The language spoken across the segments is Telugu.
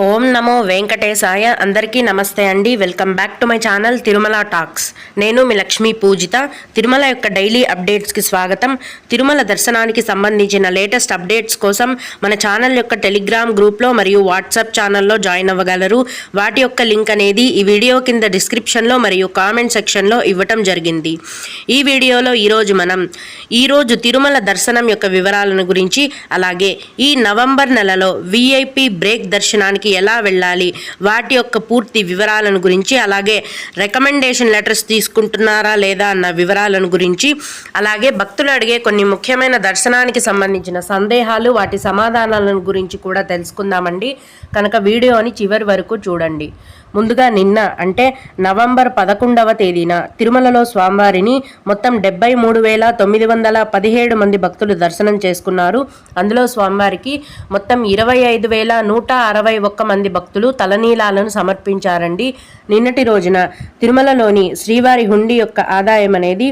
ఓం నమో వెంకటేశాయ. అందరికీ నమస్తే అండి. Welcome back to my channel Tirumala talks. నేను మీ లక్ష్మీ పూజిత. తిరుమల యొక్క డైలీ అప్డేట్స్కి స్వాగతం. తిరుమల దర్శనానికి సంబంధించిన లేటెస్ట్ అప్డేట్స్ కోసం మన ఛానల్ యొక్క టెలిగ్రామ్ గ్రూప్లో మరియు వాట్సాప్ ఛానల్లో జాయిన్ అవ్వగలరు. వాటి యొక్క లింక్ అనేది ఈ వీడియో కింద డిస్క్రిప్షన్లో మరియు కామెంట్ సెక్షన్లో ఇవ్వటం జరిగింది. ఈ వీడియోలో ఈరోజు తిరుమల దర్శనం యొక్క వివరాలను గురించి, అలాగే ఈ నవంబర్ నెలలో విఐపి బ్రేక్ దర్శనానికి ఎలా వెళ్ళాలి, వాటి యొక్క పూర్తి వివరాలను గురించి, అలాగే రికమెండేషన్ లెటర్స్ తీసుకుంటున్నారా లేదా అన్న వివరాలను గురించి, అలాగే భక్తులు అడిగే కొన్ని ముఖ్యమైన దర్శనానికి సంబంధించిన సందేహాలు, వాటి సమాధానాలను గురించి కూడా తెలుసుకుందామండి. కనుక వీడియోని చివరి వరకు చూడండి. ముందుగా నిన్న అంటే నవంబర్ 11వ తేదీన తిరుమలలో స్వామివారిని మొత్తం 73,917 మంది భక్తులు దర్శనం చేసుకున్నారు. అందులో స్వామివారికి మొత్తం 25,161 మంది భక్తులు తలనీలాలను సమర్పించారండి. నిన్నటి రోజున తిరుమలలోని శ్రీవారి హుండీ యొక్క ఆదాయం అనేది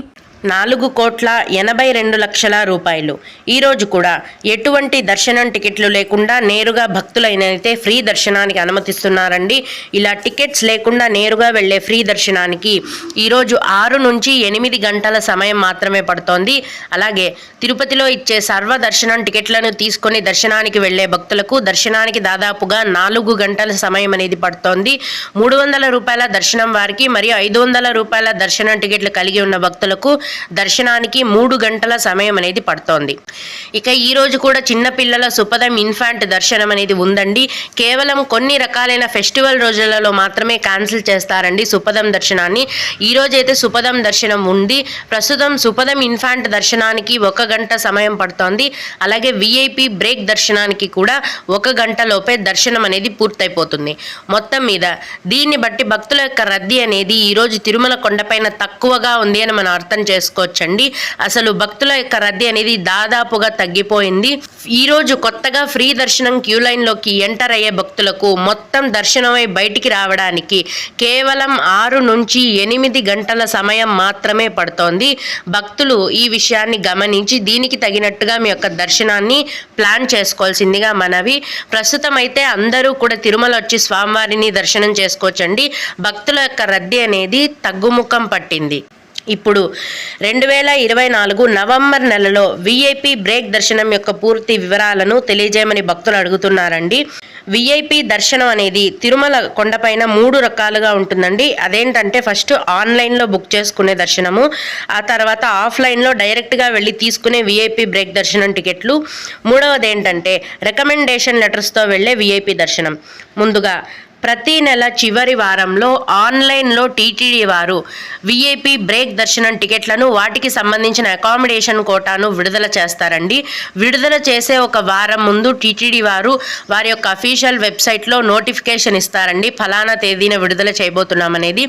4,82,00,000 రూపాయలు. ఈరోజు కూడా ఎటువంటి దర్శనం టికెట్లు లేకుండా నేరుగా భక్తులైనైతే ఫ్రీ దర్శనానికి అనుమతిస్తున్నారండి. ఇలా టికెట్స్ లేకుండా నేరుగా వెళ్ళే ఫ్రీ దర్శనానికి ఈరోజు 6 నుంచి 8 గంటల సమయం మాత్రమే పడుతోంది. అలాగే తిరుపతిలో ఇచ్చే సర్వ దర్శనం టికెట్లను తీసుకొని దర్శనానికి వెళ్ళే భక్తులకు దర్శనానికి దాదాపుగా 4 గంటల సమయం అనేది పడుతోంది. 300 రూపాయల దర్శనం వారికి మరియు 500 రూపాయల దర్శనం టికెట్లు కలిగి ఉన్న భక్తులకు దర్శనానికి 3 గంటల సమయం అనేది పడుతోంది. ఇక ఈ రోజు కూడా చిన్నపిల్లల సుపదం ఇన్ఫాంట్ దర్శనం అనేది ఉందండి. కేవలం కొన్ని రకాలైన ఫెస్టివల్ రోజులలో మాత్రమే క్యాన్సిల్ చేస్తారండి సుపదం దర్శనాన్ని. ఈ రోజైతే సుపదం దర్శనం ఉంది. ప్రస్తుతం సుపదం ఇన్ఫాంట్ దర్శనానికి 1 గంట సమయం పడుతోంది. అలాగే విఐపి బ్రేక్ దర్శనానికి కూడా 1 గంట లోపే దర్శనం అనేది పూర్తయిపోతుంది. మొత్తం మీద దీన్ని బట్టి భక్తుల యొక్క రద్దీ అనేది ఈరోజు తిరుమల కొండపైన తక్కువగా ఉంది అని మనం అర్థం చేసుకోవచ్చండి. అసలు భక్తుల యొక్క రద్దీ అనేది దాదాపుగా తగ్గిపోయింది. ఈరోజు కొత్తగా ఫ్రీ దర్శనం క్యూ లైన్లోకి ఎంటర్ అయ్యే భక్తులకు మొత్తం దర్శనమై బయటికి రావడానికి కేవలం 6 నుంచి 8 గంటల సమయం మాత్రమే పడుతోంది. భక్తులు ఈ విషయాన్ని గమనించి దీనికి తగినట్టుగా మీ యొక్క దర్శనాన్ని ప్లాన్ చేసుకోవాల్సిందిగా మనవి. ప్రస్తుతం అయితే అందరూ కూడా తిరుమల వచ్చి స్వామివారిని దర్శనం చేసుకోవచ్చండి. భక్తుల యొక్క రద్దీ అనేది తగ్గుముఖం పట్టింది. ఇప్పుడు 2024 నవంబర్ నెలలో విఐపి బ్రేక్ దర్శనం యొక్క పూర్తి వివరాలను తెలియజేయమని భక్తులు అడుగుతున్నారండి. విఐపి దర్శనం అనేది తిరుమల కొండపైన 3 రకాలుగా ఉంటుందండి. అదేంటంటే ఫస్ట్ ఆన్లైన్లో బుక్ చేసుకునే దర్శనము, ఆ తర్వాత ఆఫ్లైన్లో డైరెక్ట్గా వెళ్ళి తీసుకునే విఐపి బ్రేక్ దర్శనం టికెట్లు, మూడవది ఏంటంటే రికమెండేషన్ లెటర్స్తో వెళ్ళే విఐపి దర్శనం. ముందుగా ప్రతి నెల చివరి వారంలో ఆన్లైన్లో టీటీడీ వారు విఐపి బ్రేక్ దర్శనం టికెట్లను వాటికి సంబంధించిన అకామిడేషన్ కోటాను విడుదల చేస్తారండి. విడుదల చేసే ఒక వారం ముందు టీటీడీ వారు వారి యొక్క అఫీషియల్ వెబ్సైట్లో నోటిఫికేషన్ ఇస్తారండి, ఫలానా తేదీన విడుదల చేయబోతున్నామనేది.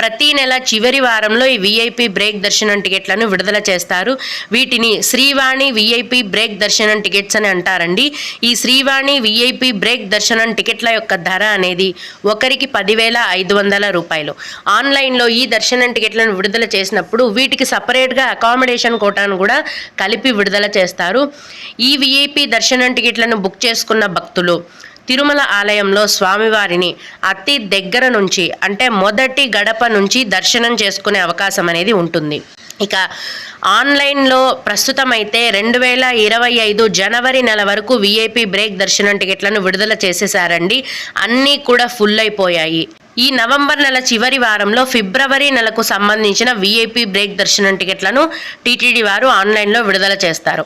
ప్రతి నెల చివరి వారంలో ఈ విఐపి బ్రేక్ దర్శనం టికెట్లను విడుదల చేస్తారు. వీటిని శ్రీవాణి విఐపి బ్రేక్ దర్శనం టికెట్స్ అని అంటారండి. ఈ శ్రీవాణి విఐపి బ్రేక్ దర్శనం టికెట్ల యొక్క ధర అనేది ఒకరికి 10,500 రూపాయలు. ఆన్లైన్లో ఈ దర్శనం టికెట్లను విడుదల చేసినప్పుడు వీటికి సపరేట్గా అకామిడేషన్ కోటాను కూడా కలిపి విడుదల చేస్తారు. ఈ విఐపి దర్శనం టికెట్లను బుక్ చేసుకున్న భక్తులు తిరుమల ఆలయంలో స్వామివారిని అతి దగ్గర నుంచి అంటే మొదటి గడప నుంచి దర్శనం చేసుకునే అవకాశం అనేది ఉంటుంది. ఇక ఆన్లైన్లో ప్రస్తుతం అయితే 2025 జనవరి నెల వరకు విఐపి బ్రేక్ దర్శనం టికెట్లను విడుదల చేసేసారండి. అన్నీ కూడా ఫుల్ అయిపోయాయి. ఈ నవంబర్ నెల చివరి వారంలో ఫిబ్రవరి నెలకు సంబంధించిన విఐపి బ్రేక్ దర్శనం టికెట్లను టీటీడీ వారు ఆన్లైన్లో విడుదల చేస్తారు.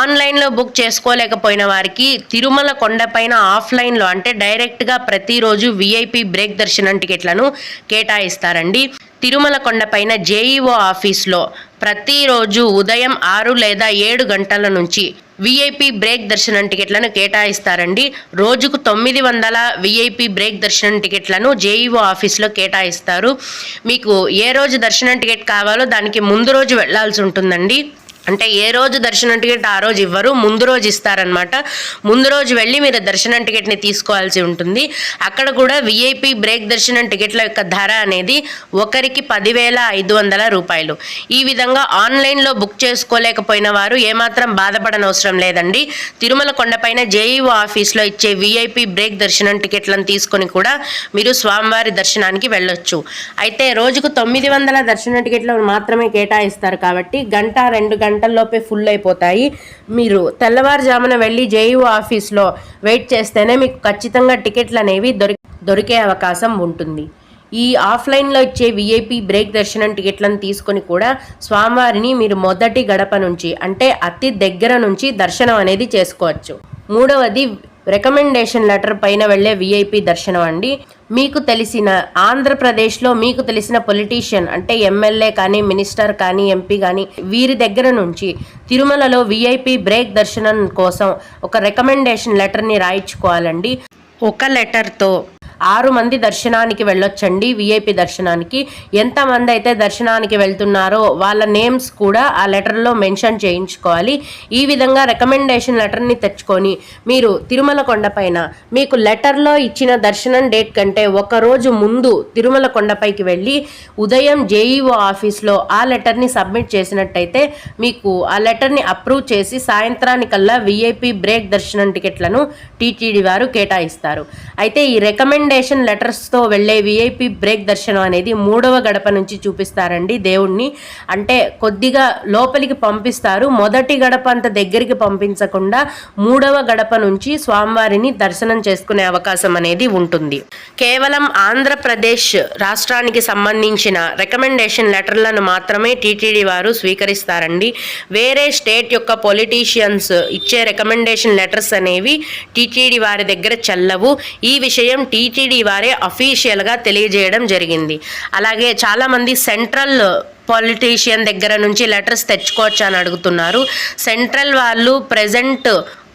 ఆన్లైన్లో బుక్ చేసుకోలేకపోయిన వారికి తిరుమల కొండపైన ఆఫ్లైన్లో అంటే డైరెక్ట్గా ప్రతిరోజు విఐపి బ్రేక్ దర్శనం టికెట్లను కేటాయిస్తారండి. తిరుమల కొండపైన జేఈఓ ఆఫీస్లో ప్రతిరోజు ఉదయం 6 లేదా 7 గంటల నుంచి విఐపి బ్రేక్ దర్శనం టికెట్లను కేటాయిస్తారండి. రోజుకు 900 విఐపి బ్రేక్ దర్శనం టికెట్లను జేఈఓ ఆఫీస్లో కేటాయిస్తారు. మీకు ఏ రోజు దర్శనం టికెట్ కావాలో దానికి ముందు రోజు వెళ్లాల్సి ఉంటుందండి. అంటే ఏ రోజు దర్శనం టికెట్ ఆ రోజు ఇవ్వరు, ముందు రోజు ఇస్తారనమాట. ముందు రోజు వెళ్ళి మీరు దర్శనం టికెట్ని తీసుకోవాల్సి ఉంటుంది. అక్కడ కూడా విఐపి బ్రేక్ దర్శనం టికెట్ల యొక్క ధర అనేది ఒకరికి 10,500 రూపాయలు. ఈ విధంగా ఆన్లైన్లో బుక్ చేసుకోలేకపోయిన వారు ఏమాత్రం బాధపడనవసరం లేదండి. తిరుమల కొండపైన జేఈఓ ఆఫీస్లో ఇచ్చే విఐపి బ్రేక్ దర్శనం టికెట్లను తీసుకొని కూడా మీరు స్వామివారి దర్శనానికి వెళ్ళొచ్చు. అయితే రోజుకు 900 దర్శన టికెట్లు మాత్రమే కేటాయిస్తారు కాబట్టి గంట 2 గంటల్లోపే ఫుల్ అయిపోతాయి. మీరు తెల్లవారుజామున వెళ్ళి జేఈఓ ఆఫీస్లో వెయిట్ చేస్తేనే మీకు ఖచ్చితంగా టికెట్లు అనేవి దొరికే అవకాశం ఉంటుంది. ఈ ఆఫ్లైన్లో ఇచ్చే విఐపి బ్రేక్ దర్శనం టికెట్లను తీసుకొని కూడా స్వామివారిని మీరు మొదటి గడప నుంచి అంటే అతి దగ్గర నుంచి దర్శనం అనేది చేసుకోవచ్చు. మూడవది రికమెండేషన్ లెటర్ పైన వెళ్ళే విఐపి దర్శనం అండి. మీకు తెలిసిన ఆంధ్రప్రదేశ్లో మీకు తెలిసిన పొలిటీషియన్ అంటే ఎమ్మెల్యే కానీ, మినిస్టర్ కానీ, ఎంపీ కానీ వీరి దగ్గర నుంచి తిరుమలలో విఐపి బ్రేక్ దర్శనం కోసం ఒక రికమెండేషన్ లెటర్ని రాయించుకోవాలండి. ఒక లెటర్తో 6 మంది దర్శనానికి వెళ్ళొచ్చండి. విఐపి దర్శనానికి ఎంతమంది అయితే దర్శనానికి వెళ్తున్నారో వాళ్ళ నేమ్స్ కూడా ఆ లెటర్లో మెన్షన్ చేయించుకోవాలి. ఈ విధంగా రికమెండేషన్ లెటర్ని తెచ్చుకొని మీరు తిరుమల కొండపైన మీకు లెటర్లో ఇచ్చిన దర్శనం డేట్ కంటే ఒకరోజు ముందు తిరుమల కొండపైకి వెళ్ళి ఉదయం జేఈఓ ఆఫీస్లో ఆ లెటర్ని సబ్మిట్ చేసినట్టయితే మీకు ఆ లెటర్ని అప్రూవ్ చేసి సాయంత్రానికల్లా విఐపి బ్రేక్ దర్శనం టికెట్లను టీటీడీ వారు కేటాయిస్తారు. అయితే ఈ రికమెండేషన్ లెటర్స్తో వెళ్ళే విఐపి బ్రేక్ దర్శనం అనేది 3వ గడప నుంచి చూపిస్తారండి దేవుణ్ణి. అంటే కొద్దిగా లోపలికి పంపిస్తారు. మొదటి గడప అంత దగ్గరికి పంపించకుండా 3వ గడప నుంచి స్వామివారిని దర్శనం చేసుకునే అవకాశం అనేది ఉంటుంది. కేవలం ఆంధ్రప్రదేశ్ రాష్ట్రానికి సంబంధించిన రికమెండేషన్ లెటర్లను మాత్రమే టీటీడీ వారు స్వీకరిస్తారండి. వేరే స్టేట్ యొక్క పొలిటీషియన్స్ ఇచ్చే రికమెండేషన్ లెటర్స్ అనేవి టీటీడీ వారి దగ్గర చెల్లవు. ఈ విషయం టీటీడీ వారే అఫీషియల్గా తెలియజేయడం జరిగింది. అలాగే చాలామంది సెంట్రల్ పొలిటీషియన్ దగ్గర నుంచి లెటర్స్ తెచ్చుకోవచ్చు అని అడుగుతున్నారు. సెంట్రల్ వాళ్ళు ప్రెజెంట్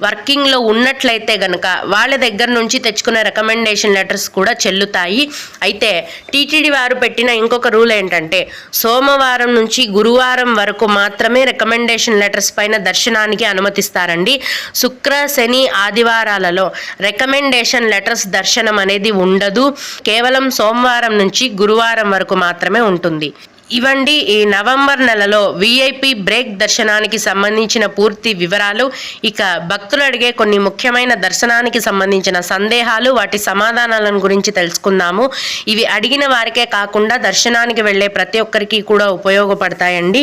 వర్కింగ్లో ఉన్నట్లయితే గనక వాళ్ళ దగ్గర నుంచి తెచ్చుకునే రికమెండేషన్ లెటర్స్ కూడా చెల్లుతాయి. అయితే టీటీడీ వారు పెట్టిన ఇంకొక రూల్ ఏంటంటే సోమవారం నుంచి గురువారం వరకు మాత్రమే రికమెండేషన్ లెటర్స్ పైన దర్శనానికి అనుమతిస్తారండి. శుక్ర, శని, ఆదివారాలలో రికమెండేషన్ లెటర్స్ దర్శనం అనేది ఉండదు. కేవలం సోమవారం నుంచి గురువారం వరకు మాత్రమే ఉంటుంది. ఇవండి ఈ నవంబర్ నెలలో విఐపి బ్రేక్ దర్శనానికి సంబంధించిన పూర్తి వివరాలు. ఇక భక్తులు అడిగే కొన్ని ముఖ్యమైన దర్శనానికి సంబంధించిన సందేహాలు, వాటి సమాధానాలను గురించి తెలుసుకుందాము. ఇవి అడిగిన వారికే కాకుండా దర్శనానికి వెళ్ళే ప్రతి ఒక్కరికి కూడా ఉపయోగపడతాయండి.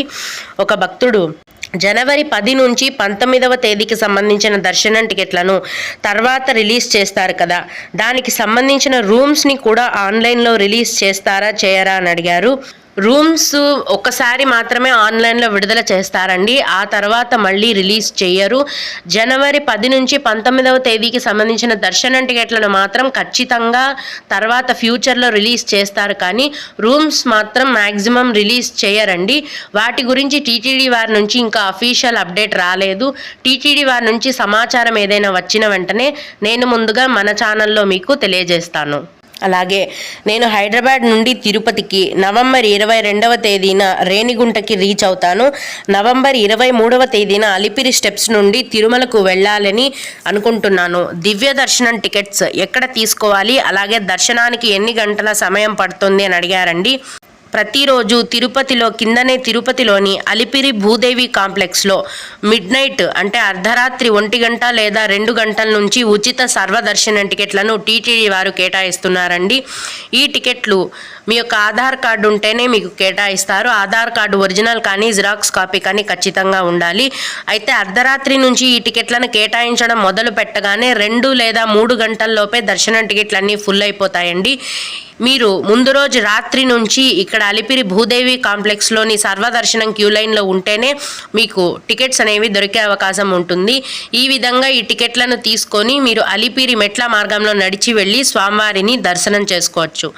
ఒక భక్తుడు జనవరి 10 నుంచి 19వ తేదీకి సంబంధించిన దర్శనం టికెట్లను తర్వాత రిలీజ్ చేస్తారు కదా, దానికి సంబంధించిన రూమ్స్ని కూడా ఆన్లైన్లో రిలీజ్ చేస్తారా చేయరా అని అడిగారు. రూమ్స్ ఒకసారి మాత్రమే ఆన్లైన్లో విడుదల చేస్తారండి. ఆ తర్వాత మళ్ళీ రిలీజ్ చేయరు. జనవరి 10 నుంచి 19వ తేదీకి సంబంధించిన దర్శనం టికెట్లను మాత్రం ఖచ్చితంగా తర్వాత ఫ్యూచర్లో రిలీజ్ చేస్తారు, కానీ రూమ్స్ మాత్రం మ్యాక్సిమం రిలీజ్ చేయరండి. వాటి గురించి టీటీడీ వారి నుంచి ఇంకా అఫీషియల్ అప్డేట్ రాలేదు. టీటీడీ వారి నుంచి సమాచారం ఏదైనా వచ్చిన వెంటనే నేను ముందుగా మన ఛానల్లో మీకు తెలియజేస్తాను. అలాగే నేను హైదరాబాద్ నుండి తిరుపతికి నవంబర్ 22వ తేదీన రేణిగుంటకి రీచ్ అవుతాను. నవంబర్ 23వ తేదీన అలిపిరి స్టెప్స్ నుండి తిరుమలకు వెళ్ళాలని అనుకుంటున్నాను. దివ్య దర్శనం టికెట్స్ ఎక్కడ తీసుకోవాలి, అలాగే దర్శనానికి ఎన్ని గంటల సమయం పడుతుంది అని అడిగారండి. ప్రతిరోజు తిరుపతిలో కిందనే తిరుపతిలోని అలిపిరి భూదేవి కాంప్లెక్స్లో మిడ్నైట్ అంటే అర్ధరాత్రి 1 గంట లేదా 2 గంటల నుంచి ఉచిత సర్వదర్శనం టికెట్లను టీటీడీ వారు కేటాయిస్తున్నారండి. ఈ టికెట్లు మీ యొక్క ఆధార్ కార్డు ఉంటేనే మీకు కేటాయిస్తారు. ఆధార్ కార్డు ఒరిజినల్ కానీ జిరాక్స్ కాపీ కానీ ఖచ్చితంగా ఉండాలి. అయితే అర్ధరాత్రి నుంచి ఈ టికెట్లను కేటాయించడం మొదలు పెట్టగానే 2 లేదా 3 గంటల్లోపే దర్శనం టికెట్లన్నీ ఫుల్ అయిపోతాయండి. మీరు ముందు రోజు రాత్రి నుంచి ఇక్కడ అలిపిరి భూదేవి కాంప్లెక్స్లోని సర్వదర్శనం క్యూ లైన్లో ఉంటేనే మీకు టికెట్స్ అనేవి దొరికే అవకాశం ఉంటుంది. ఈ విధంగా ఈ టికెట్లను తీసుకొని మీరు అలిపిరి మెట్ల మార్గంలో నడిచి వెళ్ళి స్వామివారిని దర్శనం చేసుకోవచ్చు.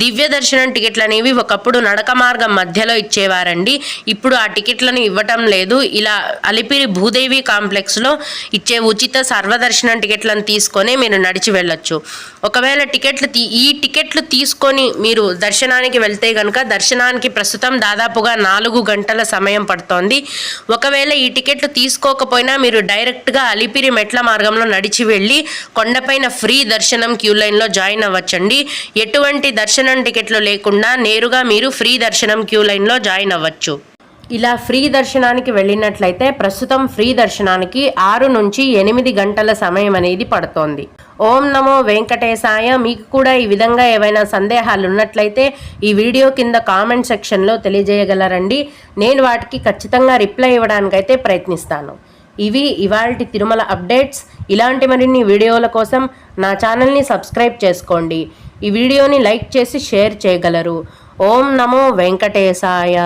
దివ్య దర్శనం టికెట్లు అనేవి ఒకప్పుడు నడక మార్గం మధ్యలో ఇచ్చేవారండి. ఇప్పుడు ఆ టికెట్లను ఇవ్వటం లేదు. ఇలా అలిపిరి భూదేవి కాంప్లెక్స్లో ఇచ్చే ఉచిత సర్వదర్శనం టికెట్లను తీసుకొని మీరు నడిచి వెళ్ళొచ్చు. ఒకవేళ ఈ టికెట్లు తీసుకొని మీరు దర్శనానికి వెళ్తే కనుక దర్శనానికి ప్రస్తుతం దాదాపుగా 4 గంటల సమయం పడుతోంది. ఒకవేళ ఈ టికెట్లు తీసుకోకపోయినా మీరు డైరెక్ట్గా అలిపిరి మెట్ల మార్గంలో నడిచి వెళ్ళి కొండపైన ఫ్రీ దర్శనం క్యూ లైన్లో జాయిన్ అవ్వచ్చండి. ఎటువంటి దర్శనం టికెట్లు లేకుండా నేరుగా మీరు ఫ్రీ దర్శనం క్యూ లైన్లో జాయిన్ అవ్వచ్చు. ఇలా ఫ్రీ దర్శనానికి వెళ్ళినట్లయితే ప్రస్తుతం ఫ్రీ దర్శనానికి 6 నుంచి 8 గంటల సమయం అనేది పడుతోంది. ఓం నమో వెంకటేశాయ. మీకు కూడా ఈ విధంగా ఏవైనా సందేహాలు ఉన్నట్లయితే ఈ వీడియో కింద కామెంట్ సెక్షన్లో తెలియజేయగలరండి. నేను వాటికి ఖచ్చితంగా రిప్లై ఇవ్వడానికైతే ప్రయత్నిస్తాను. ఇవి ఇవాల్టి తిరుమల అప్డేట్స్. ఇలాంటి మరిన్ని వీడియోల కోసం నా ఛానల్ని సబ్స్క్రైబ్ చేసుకోండి. ఈ వీడియోని లైక్ చేసి షేర్ చేయగలరు. ఓం నమో వెంకటేశాయ.